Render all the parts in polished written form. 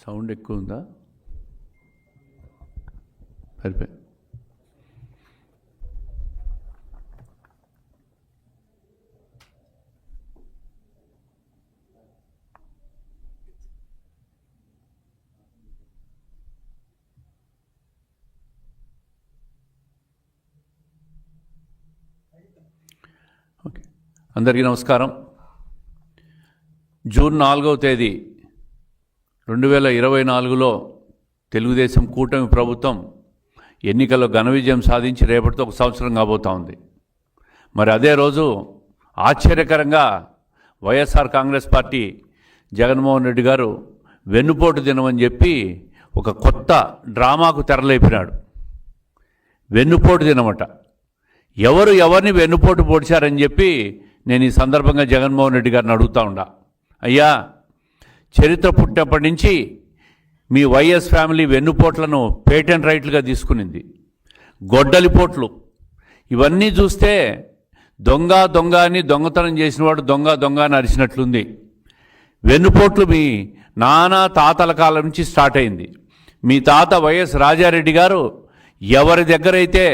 Sound ఎక్కువ ఉందా? సరిపోయి. ఓకే, అందరికీ నమస్కారం. జూన్ 4వ తేదీ 2024లో తెలుగుదేశం కూటమి ప్రభుత్వం ఎన్నికల్లో ఘన విజయం సాధించి రేపటితో 1 సంవత్సరం కాబోతా ఉంది. మరి అదే రోజు ఆశ్చర్యకరంగా వైఎస్ఆర్ కాంగ్రెస్ పార్టీ జగన్మోహన్ రెడ్డి గారు వెన్నుపోటు దినమని చెప్పి ఒక కొత్త డ్రామాకు తెరలేపినాడు. వెన్నుపోటు దినమట. ఎవరు ఎవరిని వెన్నుపోటు పొడిచారని చెప్పి నేను ఈ సందర్భంగా జగన్మోహన్ రెడ్డి గారిని అడుగుతా ఉండా. అయ్యా, చరిత్ర పుట్టినప్పటి నుంచి మీ వైఎస్ ఫ్యామిలీ వెన్నుపోట్లను పేటెంట్ రైట్లుగా తీసుకునింది. గొడ్డలిపోట్లు ఇవన్నీ చూస్తే దొంగ దొంగ అని దొంగతనం చేసినవాడు దొంగ దొంగ అని అరిచినట్లుంది. వెన్నుపోట్లు మీ నాన్న తాతల కాలం నుంచి స్టార్ట్ అయింది. మీ తాత వైఎస్ రాజారెడ్డి గారు ఎవరి దగ్గరైతే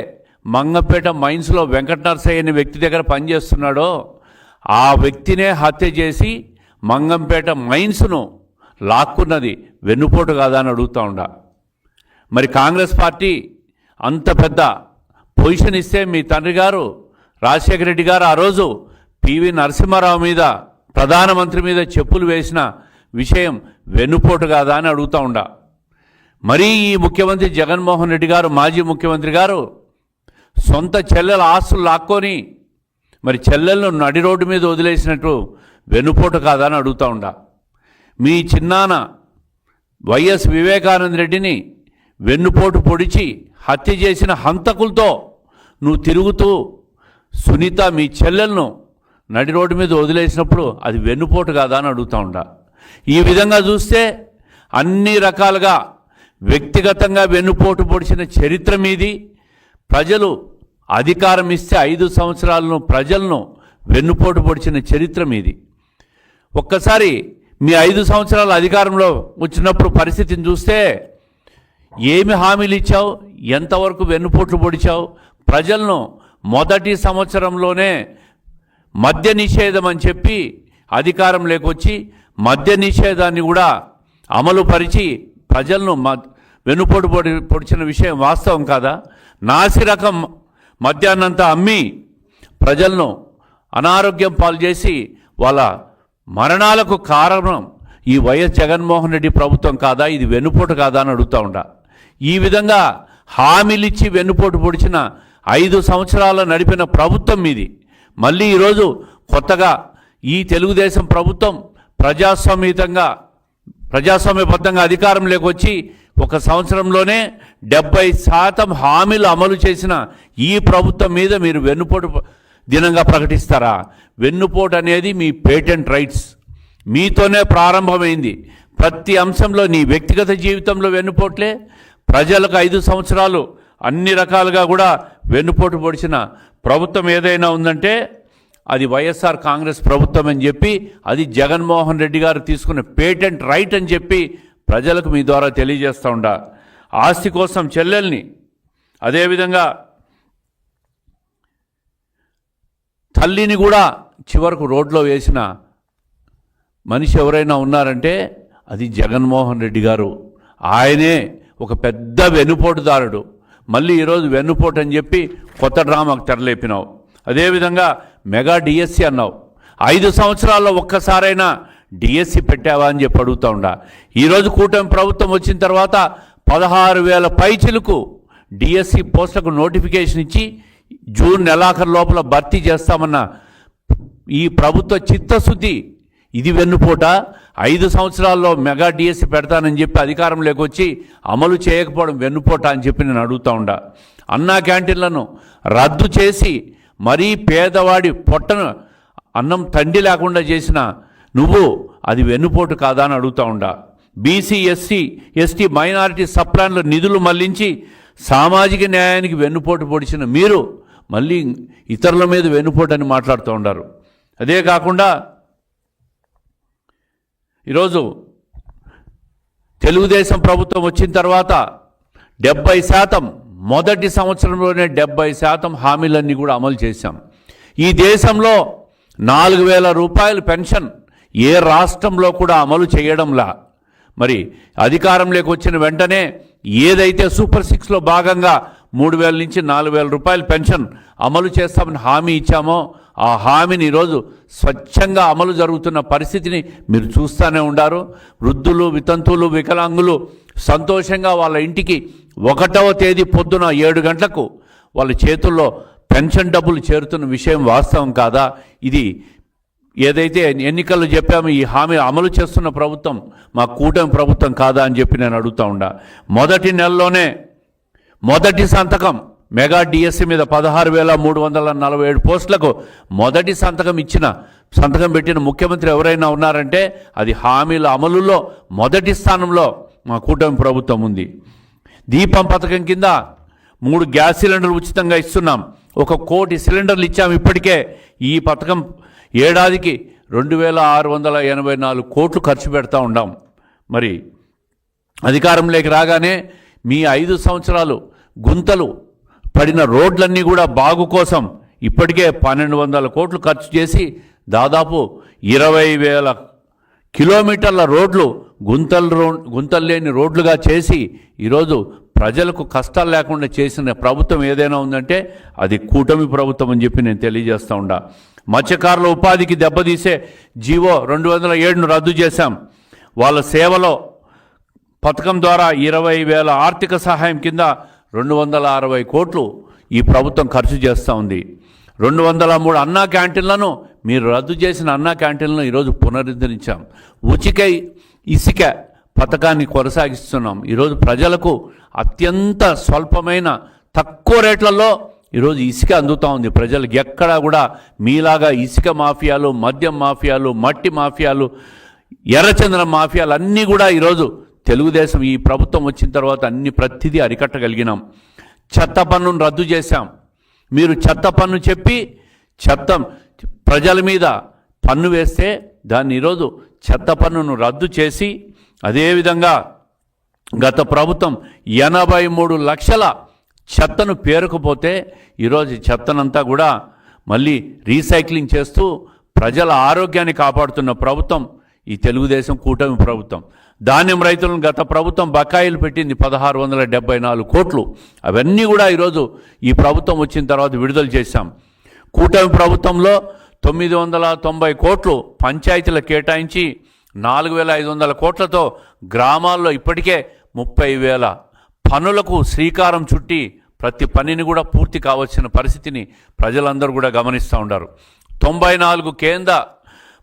మంగంపేట మైన్స్లో వెంకట నరసయ్య అనే వ్యక్తి దగ్గర పనిచేస్తున్నాడో ఆ వ్యక్తినే హత్య చేసి మంగంపేట మైన్స్ను లాక్కున్నది వెన్నుపోటు కాదా అని అడుగుతూ ఉండా. మరి కాంగ్రెస్ పార్టీ అంత పెద్ద పొజిషన్ ఇస్తే మీ తండ్రి గారు రాజశేఖర రెడ్డి గారు ఆ రోజు పివి నరసింహారావు మీద, ప్రధానమంత్రి మీద చెప్పులు వేసిన విషయం వెన్నుపోటు కాదా అని అడుగుతూ ఉండా. మరీ ఈ ముఖ్యమంత్రి జగన్మోహన్ రెడ్డి గారు, మాజీ ముఖ్యమంత్రి గారు సొంత చెల్లెల ఆస్తులు లాక్కొని మరి చెల్లెలను నడి రోడ్డు మీద వదిలేసినట్టు వెన్నుపోటు కాదా అని అడుగుతూ ఉండా. మీ చిన్నాన్న వైఎస్ వివేకానంద రెడ్డిని వెన్నుపోటు పొడిచి హత్య చేసిన హంతకులతో నువ్వు తిరుగుతూ సునీత మీ చెల్లెలను నడి రోడ్డు మీద వదిలేసినప్పుడు అది వెన్నుపోటు కాదా అని అడుగుతూ ఉండా. ఈ విధంగా చూస్తే అన్ని రకాలుగా వ్యక్తిగతంగా వెన్నుపోటు పొడిచిన చరిత్ర మీది. ప్రజలు అధికారం ఇస్తే 5 సంవత్సరాలను ప్రజలను వెన్నుపోటు పొడిచిన చరిత్ర మీది. ఒక్కసారి మీ 5 సంవత్సరాల అధికారంలో వచ్చినప్పుడు పరిస్థితిని చూస్తే ఏమి హామీలు ఇచ్చావు, ఎంతవరకు వెన్నుపోట్లు పొడిచావు? ప్రజలను మొదటి సంవత్సరంలోనే మద్య నిషేధం అని చెప్పి అధికారం లేకొచ్చి మద్య నిషేధాన్ని కూడా అమలు పరిచి ప్రజలను వెన్నుపోటు పొడిచిన విషయం వాస్తవం కాదా? నాసిరకం మద్యాన్నంతా అమ్మి ప్రజలను అనారోగ్యం పాలు చేసి వాళ్ళ మరణాలకు కారణం ఈ వైఎస్ జగన్మోహన్ రెడ్డి ప్రభుత్వం కాదా? ఇది వెన్నుపోటు కాదా అని అడుగుతూ ఉండా. ఈ విధంగా హామీలిచ్చి వెన్నుపోటు పొడిచిన 5 సంవత్సరాలు నడిపిన ప్రభుత్వం మీది. మళ్ళీ ఈరోజు కొత్తగా ఈ తెలుగుదేశం ప్రభుత్వం ప్రజాస్వామ్యబద్ధంగా అధికారంలోకి వచ్చి 1 సంవత్సరంలోనే 70% హామీలు అమలు చేసిన ఈ ప్రభుత్వం మీద మీరు వెన్నుపోటు దినంగా ప్రకటిస్తారా? వెన్నుపోటు అనేది మీ పేటెంట్ రైట్స్, మీతోనే ప్రారంభమైంది. ప్రతి అంశంలో నీ వ్యక్తిగత జీవితంలో వెన్నుపోట్లే. ప్రజలకు 5 సంవత్సరాలు అన్ని రకాలుగా కూడా వెన్నుపోటు పొడిచిన ప్రభుత్వం ఏదైనా ఉందంటే అది వైఎస్ఆర్ కాంగ్రెస్ ప్రభుత్వం అని చెప్పి, అది జగన్మోహన్ రెడ్డి గారు తీసుకున్న పేటెంట్ రైట్ అని చెప్పి ప్రజలకు మీ ద్వారా తెలియజేస్తూ ఉండా. ఆస్తి కోసం చెల్లెల్ని, అదేవిధంగా తల్లిని కూడా చివరకు రోడ్లో వేసిన మనిషి ఎవరైనా ఉన్నారంటే అది జగన్మోహన్ రెడ్డి గారు. ఆయనే ఒక పెద్ద వెన్నుపోటుదారుడు. మళ్ళీ ఈరోజు వెన్నుపోటు అని చెప్పి కొత్త డ్రామాకు తెరలేపినావు. అదేవిధంగా మెగా డిఎస్సి అన్నావు. 5 సంవత్సరాల్లో ఒక్కసారైనా డిఎస్సి పెట్టావా అని చెప్పి అడుగుతూ ఉండా. ఈరోజు కూటమి ప్రభుత్వం వచ్చిన తర్వాత 16,000 పైచిలకు డిఎస్సి పోస్టులకు నోటిఫికేషన్ ఇచ్చి జూన్ నెలాఖరు లోపల భర్తీ చేస్తామన్న ఈ ప్రభుత్వ చిత్తశుద్ధి ఇది వెన్నుపోట? 5 సంవత్సరాల్లో మెగా డిఎస్సి పెడతానని చెప్పి అధికారంలోకి వచ్చి అమలు చేయకపోవడం వెన్నుపోట అని చెప్పి నేను అడుగుతూ ఉండా. అన్నా క్యాంటీన్లను రద్దు చేసి మరీ పేదవాడి పొట్టను అన్నం తండి లేకుండా చేసిన నువ్వు అది వెన్నుపోటు కాదా అని అడుగుతూ ఉండా. బీసీ, ఎస్సీ, ఎస్టీ, మైనారిటీ సప్లాన్ల నిధులు మళ్లించి సామాజిక న్యాయానికి వెన్నుపోటు పొడిచిన మీరు మళ్ళీ ఇతరుల మీద వెన్నుపోటు అని మాట్లాడుతూ ఉన్నారు. అదే కాకుండా ఈరోజు తెలుగుదేశం ప్రభుత్వం వచ్చిన తర్వాత 70%, మొదటి సంవత్సరంలోనే 70% హామీలన్నీ కూడా అమలు చేశాం. ఈ దేశంలో 4,000 రూపాయలు పెన్షన్ ఏ రాష్ట్రంలో కూడా అమలు చేయడంలా. మరి అధికారంలోకి వచ్చిన వెంటనే ఏదైతే సూపర్ 6లో భాగంగా 3,000 నుంచి 4,000 రూపాయల పెన్షన్ అమలు చేస్తామని హామీ ఇచ్చామో ఆ హామీని ఈరోజు స్వచ్ఛంగా అమలు జరుగుతున్న పరిస్థితిని మీరు చూస్తూనే ఉండారు. వృద్ధులు, వితంతువులు, వికలాంగులు సంతోషంగా వాళ్ళ ఇంటికి 1వ తేదీ పొద్దున 7 గంటలకు వాళ్ళ చేతుల్లో పెన్షన్ డబ్బులు చేరుతున్న విషయం వాస్తవం కాదా? ఇది ఏదైతే ఎన్నికల్లో చెప్పామో ఈ హామీ అమలు చేస్తున్న ప్రభుత్వం మా కూటమి ప్రభుత్వం కాదా అని చెప్పి నేను అడుగుతూ ఉండా. మొదటి నెలలోనే మొదటి సంతకం మెగా డిఎస్సి మీద 16,347 పోస్టులకు మొదటి సంతకం పెట్టిన ముఖ్యమంత్రి ఎవరైనా ఉన్నారంటే అది హామీల అమలులో మొదటి స్థానంలో మా కూటమి ప్రభుత్వం ఉంది. దీపం పథకం కింద 3 గ్యాస్ సిలిండర్లు ఉచితంగా ఇస్తున్నాం. 1 కోటి సిలిండర్లు ఇచ్చాము. ఇప్పటికే ఈ పథకం ఏడాదికి 2,684 కోట్లు ఖర్చు పెడతా ఉన్నాం. మరి అధికారంలోకి రాగానే మీ 5 సంవత్సరాలు గుంతలు పడిన రోడ్లన్నీ కూడా బాగు కోసం ఇప్పటికే 1,200 కోట్లు ఖర్చు చేసి దాదాపు 20,000 కిలోమీటర్ల రోడ్లు గుంతలు లేని రోడ్లుగా చేసి ఈరోజు ప్రజలకు కష్టాలు లేకుండా చేసిన ప్రభుత్వం ఏదైనా ఉందంటే అది కూటమి ప్రభుత్వం అని చెప్పి నేను తెలియజేస్తూ ఉండా. మత్స్యకారుల ఉపాధికి దెబ్బతీసే జీవో 207ను రద్దు చేశాం. వాళ్ళ సేవలో పథకం ద్వారా 20,000 ఆర్థిక సహాయం కింద 260 కోట్లు ఈ ప్రభుత్వం ఖర్చు చేస్తూ ఉంది. 203 అన్నా క్యాంటీన్లను మీరు రద్దు చేసిన అన్నా క్యాంటీన్లను ఈరోజు పునరుద్ధరించాం. ఉచిత ఇసుక పథకాన్ని కొనసాగిస్తున్నాం. ఈరోజు ప్రజలకు అత్యంత స్వల్పమైన తక్కువ రేట్లలో ఈరోజు ఇసుక అందుతూ ఉంది. ప్రజలకు ఎక్కడా కూడా మీలాగా ఇసుక మాఫియాలు, మద్యం మాఫియాలు, మట్టి మాఫియాలు, ఎర్రచందనం మాఫియాలు అన్నీ కూడా ఈరోజు తెలుగుదేశం ఈ ప్రభుత్వం వచ్చిన తర్వాత ప్రతిదీ అరికట్టగలిగినాం. చెత్త పన్నును రద్దు చేశాం. మీరు చెత్త పన్ను చెప్పి ప్రజల మీద పన్ను వేస్తే దాన్ని ఈరోజు చెత్త పన్నును రద్దు చేసి అదేవిధంగా గత ప్రభుత్వం 83 లక్షల చెత్తను పేరుకుపోతే ఈరోజు చెత్తనంతా కూడా మళ్ళీ రీసైక్లింగ్ చేస్తూ ప్రజల ఆరోగ్యాన్ని కాపాడుతున్న ప్రభుత్వం ఈ తెలుగుదేశం కూటమి ప్రభుత్వం. ధాన్యం రైతులను గత ప్రభుత్వం బకాయిలు పెట్టింది 1,674 కోట్లు. అవన్నీ కూడా ఈరోజు ఈ ప్రభుత్వం వచ్చిన తర్వాత విడుదల చేశాం. కూటమి ప్రభుత్వంలో 990 కోట్లు పంచాయతీలకు కేటాయించి 4,500 కోట్లతో గ్రామాల్లో ఇప్పటికే 30,000 పనులకు శ్రీకారం చుట్టి ప్రతి పనిని కూడా పూర్తి కావాల్సిన పరిస్థితిని ప్రజలందరూ కూడా గమనిస్తూ ఉన్నారు. 94 కేంద్ర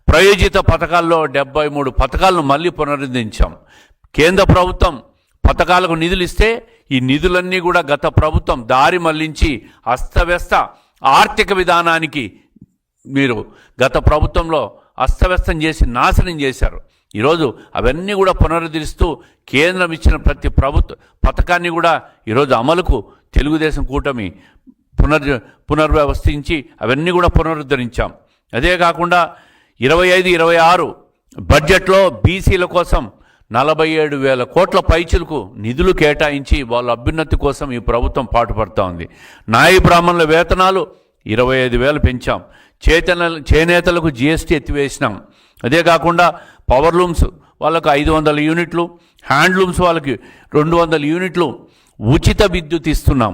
ప్రయోజిత పథకాల్లో 73 పథకాలను మళ్ళీ పునరుద్ధరించాం. కేంద్ర ప్రభుత్వం పథకాలకు నిధులు ఇస్తే ఈ నిధులన్నీ కూడా గత ప్రభుత్వం దారి మళ్లించి అస్తవ్యస్త ఆర్థిక విధానానికి మీరు గత ప్రభుత్వంలో అస్తవ్యస్తం చేసి నాశనం చేశారు. ఈరోజు అవన్నీ కూడా పునరుద్ధరిస్తూ కేంద్రం ఇచ్చిన ప్రతి ప్రభుత్వ పథకాన్ని కూడా ఈరోజు అమలుకు తెలుగుదేశం కూటమి పునర్వ్యవస్థించి అవన్నీ కూడా పునరుద్ధరించాం. అదే కాకుండా 25-26 బడ్జెట్లో బీసీల కోసం 47,000 కోట్ల పైచులకు నిధులు కేటాయించి వాళ్ళ అభ్యున్నతి కోసం ఈ ప్రభుత్వం పాటుపడుతూ ఉంది. నాయి బ్రాహ్మణుల వేతనాలు 25,000 పెంచాం. చేనేతలకు జీఎస్టీ ఎత్తివేసినాం. అదే కాకుండా పవర్ లూమ్స్ వాళ్ళకు 500 యూనిట్లు, హ్యాండ్లూమ్స్ వాళ్ళకి 200 యూనిట్లు ఉచిత విద్యుత్ ఇస్తున్నాం.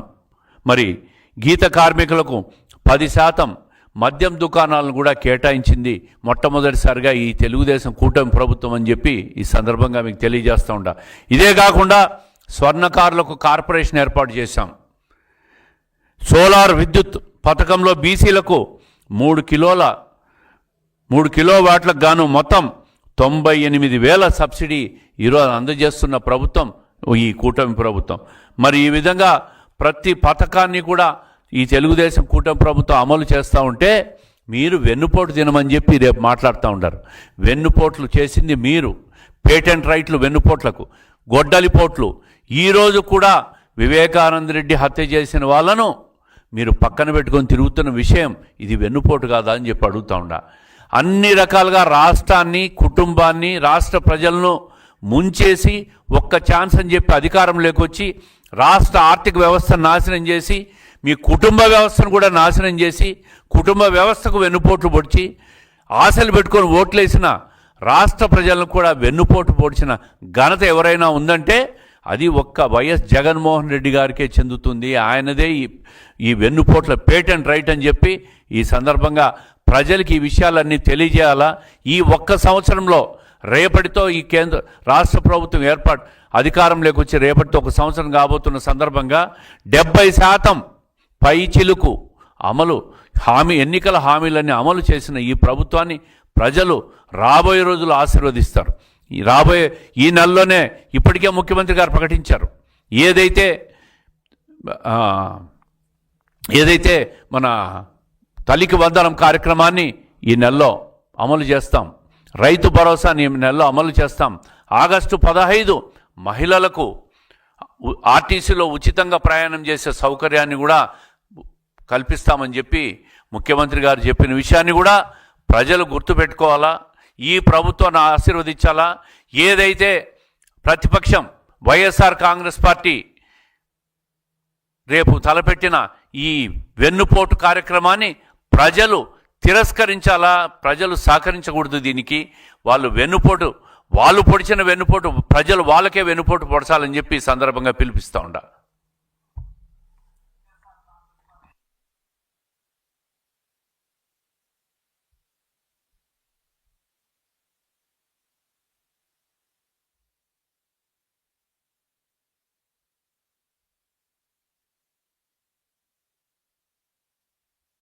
మరి గీత కార్మికులకు 10% మద్యం దుకాణాలను కూడా కేటాయించింది మొట్టమొదటిసారిగా ఈ తెలుగుదేశం కూటమి ప్రభుత్వం అని చెప్పి ఈ సందర్భంగా మీకు తెలియజేస్తూ ఉంటా. ఇదే కాకుండా స్వర్ణకారులకు కార్పొరేషన్ ఏర్పాటు చేశాం. సోలార్ విద్యుత్ పథకంలో బీసీలకు 3 కిలోవాట్లకు గాను మొత్తం 98,000 సబ్సిడీ ఈరోజు అందజేస్తున్న ప్రభుత్వం ఈ కూటమి ప్రభుత్వం. మరి ఈ విధంగా ప్రతి పథకాన్ని కూడా ఈ తెలుగుదేశం కూటమి ప్రభుత్వం అమలు చేస్తూ ఉంటే మీరు వెన్నుపోటు తినమని చెప్పి రేపు మాట్లాడుతూ ఉంటారు. వెన్నుపోట్లు చేసింది మీరు. పేటెంట్ రైట్లు వెన్నుపోట్లకు, గొడ్డలిపోట్లు. ఈరోజు కూడా వివేకానంద రెడ్డి హత్య చేసిన వాళ్ళను మీరు పక్కన పెట్టుకొని తిరుగుతున్న విషయం ఇది వెన్నుపోటు కాదా అని చెప్పి అడుగుతూ ఉండా. అన్ని రకాలుగా రాష్ట్రాన్ని, కుటుంబాన్ని, రాష్ట్ర ప్రజలను ముంచేసి ఒక్క ఛాన్స్ అని చెప్పి అధికారంలోకి వచ్చి రాష్ట్ర ఆర్థిక వ్యవస్థను నాశనం చేసి మీ కుటుంబ వ్యవస్థను కూడా నాశనం చేసి కుటుంబ వ్యవస్థకు వెన్నుపోట్లు పొడిచి ఆశలు పెట్టుకొని ఓట్లేసిన రాష్ట్ర ప్రజలను కూడా వెన్నుపోటు పొడిచిన ఘనత ఎవరైనా ఉందంటే అది ఒక్క వైఎస్ జగన్మోహన్ రెడ్డి గారికే చెందుతుంది. ఆయనదే ఈ వెన్నుపోట్ల పేటెంట్ రైట్ అని చెప్పి ఈ సందర్భంగా ప్రజలకి ఈ విషయాలన్నీ తెలియజేయాలా. ఈ ఒక్క సంవత్సరంలో రేపటితో ఈ రాష్ట్ర ప్రభుత్వం అధికారంలోకి వచ్చి రేపటితో ఒక సంవత్సరం కాబోతున్న సందర్భంగా 70% పై చిలుకు ఎన్నికల హామీలన్నీ అమలు చేసిన ఈ ప్రభుత్వాన్ని ప్రజలు రాబోయే రోజులు ఆశీర్వదిస్తారు. ఈ నెలలోనే ఇప్పటికే ముఖ్యమంత్రి గారు ప్రకటించారు, ఏదైతే మన తల్లికి వందనం కార్యక్రమాన్ని ఈ నెలలో అమలు చేస్తాం, రైతు భరోసాని ఈ నెలలో అమలు చేస్తాం, ఆగస్టు 15 మహిళలకు ఆర్టీసీలో ఉచితంగా ప్రయాణం చేసే సౌకర్యాన్ని కూడా కల్పిస్తామని చెప్పి ముఖ్యమంత్రి గారు చెప్పిన విషయాన్ని కూడా ప్రజలు గుర్తుపెట్టుకోవాలా. ఈ ప్రభుత్వాన్ని ఆశీర్వదించాలా. ఏదైతే ప్రతిపక్షం వైఎస్ఆర్ కాంగ్రెస్ పార్టీ రేపు తలపెట్టిన ఈ వెన్నుపోటు కార్యక్రమాన్ని ప్రజలు తిరస్కరించాలా. ప్రజలు సహకరించకూడదు. దీనికి వాళ్ళు పొడిచిన వెన్నుపోటు ప్రజలు వాళ్ళకే వెన్నుపోటు పొడచాలని చెప్పి ఈ సందర్భంగా పిలిపిస్తూ ఉండాలి.